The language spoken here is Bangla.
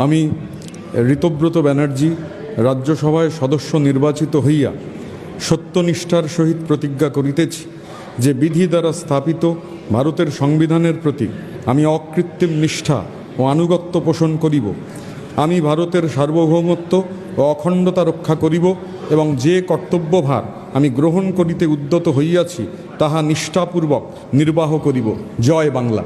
আমি ঋতব্রত ব্যানার্জি রাজ্যসভায় সদস্য নির্বাচিত হইয়া সত্যনিষ্ঠার সহিত প্রতিজ্ঞা করিতেছি যে বিধি দ্বারা স্থাপিত ভারতের সংবিধানের প্রতি আমি অকৃত্রিম নিষ্ঠা ও আনুগত্য পোষণ করিব। আমি ভারতের সার্বভৌমত্ব ও অখণ্ডতা রক্ষা করিব এবং যে কর্তব্যভার আমি গ্রহণ করিতে উদ্যত হইয়াছি তাহা নিষ্ঠাপূর্বক নির্বাহ করিব। জয় বাংলা।